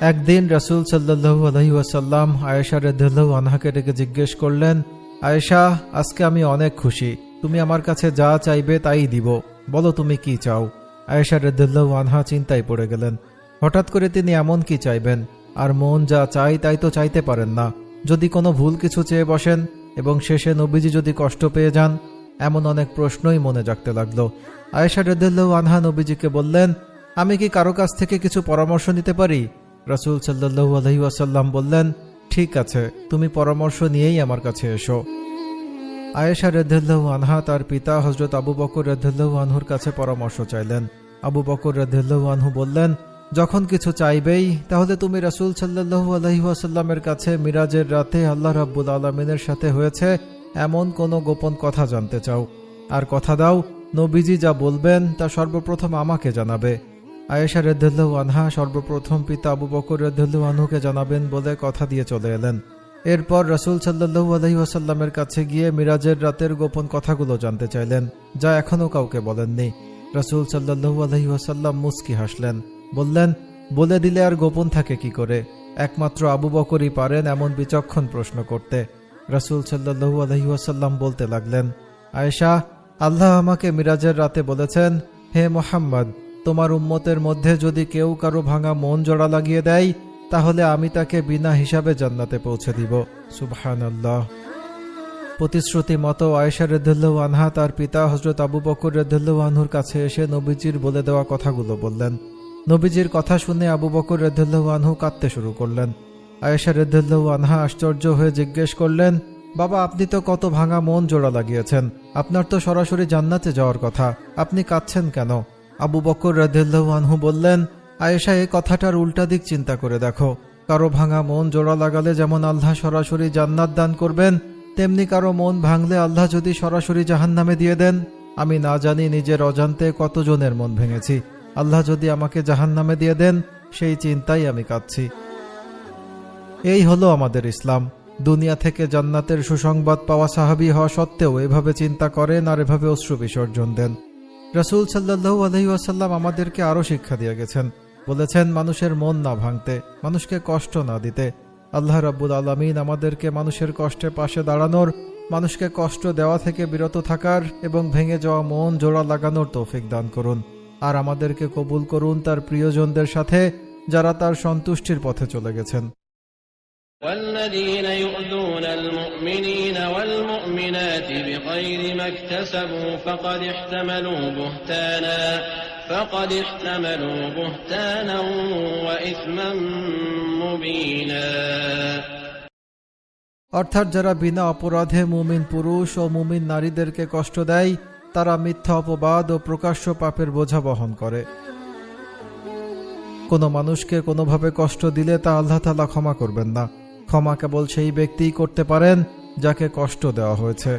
একদিন রাসূল সাল্লাল্লাহু আলাইহি ওয়াসাল্লাম আয়েশা রাদিয়াল্লাহু আনহাকে ডেকে জিজ্ঞেস করলেন, আয়েশা, আজকে আমি অনেক খুশি, তুমি আমার কাছে যা চাইবে তাই দিব, বলো তুমি কি চাও। আয়েশা রাদিয়াল্লাহু আনহা চিন্তায় পড়ে গেলেন। হঠাৎ করে তিনি এমন কি চাইবেন? আর মন যা চাই তাই তো চাইতে পারেন না। যদি কোনো ভুল কিছু চেয়ে বসেন এবং শেষে নবীজি যদি কষ্ট পেয়ে যান, এমন অনেক প্রশ্নই মনে জাগতে লাগলো। আয়েশা রাদিয়াল্লাহু আনহা নবীজিকে বললেন, আমি কি কারো কাছ থেকে কিছু পরামর্শ নিতে পারি? রাসূল সাল্লাল্লাহু আলাইহি ওয়াসাল্লাম বললেন, ঠিক আছে, তুমি পরামর্শ নিয়েই আমার কাছে এসো। আয়েশা রাদিয়াল্লাহু আনহা তার পিতা হযরত আবু বকর রাদিয়াল্লাহু আনহুর কাছে পরামর্শ চাইলেন। আবু বকর রাদিয়াল্লাহু আনহু বললেন, যখন কিছু চাইবেই তাহলে তুমি রাসূল সাল্লাল্লাহু আলাইহি ওয়াসাল্লামের কাছে মিরাজের রাতে আল্লাহ রাব্বুল আলামিনের সাথে হয়েছে এমন কোনো গোপন কথা জানতে চাও, আর কথা দাও নবীজি যা বলবেন তা সর্বপ্রথম আমাকে জানাবে। আয়েশা রাদিয়াল্লাহু আনহা সর্বপ্রথম পিতা আবু বকর রাদিয়াল্লাহু আনহুকে জানাবেন বলে কথা দিয়ে চলে এলেন। এরপর রাসূল সাল্লাল্লাহু আলাইহি ওয়াসাল্লামের কাছে গিয়ে মিরাজের রাতের গোপন কথাগুলো জানতে চাইলেন, যা এখনো কাউকে বলেননি। রাসূল সাল্লাল্লাহু আলাইহি ওয়াসাল্লাম মুস্কি হাসলেন, বললেন, বলে দিলে আর গোপন থাকে কি করে? একমাত্র আবু বকরই পারেন এমন বিচক্ষণ প্রশ্ন করতে। রাসূল সাল্লাল্লাহু আলাইহি ওয়াসাল্লাম বলতে লাগলেন, আয়েশা, আল্লাহ আমাকে মিরাজের রাতে বলেছেন, হে মুহাম্মদ, তোমার উম্মতের মধ্যে যদি কেউ কারো ভাঙা মন জোড়া লাগিয়ে দেয় তাহলে আমি তাকে বিনা হিসাবে জান্নাতে পৌঁছে দিব। সুবহানাল্লাহ। প্রতিশ্রুতি মতো আয়েশা রাদিয়াল্লাহু আনহা তার পিতা হযরত আবু বকর রাদিয়াল্লাহু আনহুর কাছে এসে নবীজির বলে দেওয়া কথাগুলো বললেন। নবীজির কথা শুনে আবু বকর রাদিয়াল্লাহু আনহু কাঁদতে শুরু করলেন। আয়েশা রাদিয়াল্লাহু আনহা আশ্চর্য হয়ে জিজ্ঞেস করলেন, বাবা, আপনি তো কত ভাঙা মন জোড়া লাগিয়েছেন, আপনার তো সরাসরি জান্নাতে যাওয়ার কথা, আপনি কাঁদছেন কেন? আবু বকর রাদিয়াল্লাহু আনহু বললেন, আয়েশা, এই কথাটার উল্টা দিক চিন্তা করে দেখো। কারো ভাঙা মন জোড়া লাগালে যেমন আল্লাহ সরাসরি জান্নাত দান করবেন, তেমনি কারো মন ভাঙলে আল্লাহ যদি সরাসরি জাহান্নামে দিয়ে দেন। আমি না জানি নিজের অজান্তে কতজনের মন ভেঙেছি, আল্লাহ যদি আমাকে জাহান্নামে দিয়ে দেন সেই চিন্তাই আমি কাঁদছি। এই হলো আমাদের ইসলাম। দুনিয়া থেকে জান্নাতের সুসংবাদ পাওয়া সাহাবী হওয়া সত্ত্বেও এভাবে চিন্তা করেন আর এভাবে অশ্রু বিসর্জন দেন। রাসূল সাল্লাল্লাহু আলাইহি ওয়াসাল্লাম আমাদেরকে আরও শিক্ষা দিয়ে গেছেন, বলেছেন মানুষের মন না ভাঙতে, মানুষকে কষ্ট না দিতে। আল্লাহ রাব্বুল আলামিন আমাদেরকে মানুষের কষ্টে পাশে দাঁড়ানোর, মানুষকে কষ্ট দেওয়া থেকে বিরত থাকার এবং ভেঙে যাওয়া মন জোড়া লাগানোর তৌফিক দান করুন। আর আমাদেরকে কবুল করুন তার প্রিয়জনদের সাথে যারা তার সন্তুষ্টির পথে চলে গেছেন। والذين يؤذون المؤمنين والمؤمنات بغير ما اكتسبوا فقد احتملوا بهتانا وإثما مبينا। অর্থাৎ যারা বিনা অপরাধে মুমিন পুরুষ ও মুমিন নারীদেরকে কষ্ট দেয় তারা মিথ্যা অপবাদ ও প্রকাশ্য পাপের বোঝা বহন করে। কোনো মানুষকে কোনোভাবে কষ্ট দিলে তা আল্লাহ তাআলা ক্ষমা করবেন না। ক্ষমা কেবল সেই ব্যক্তিই করতে পারেন যাকে কষ্ট দেওয়া হয়েছে।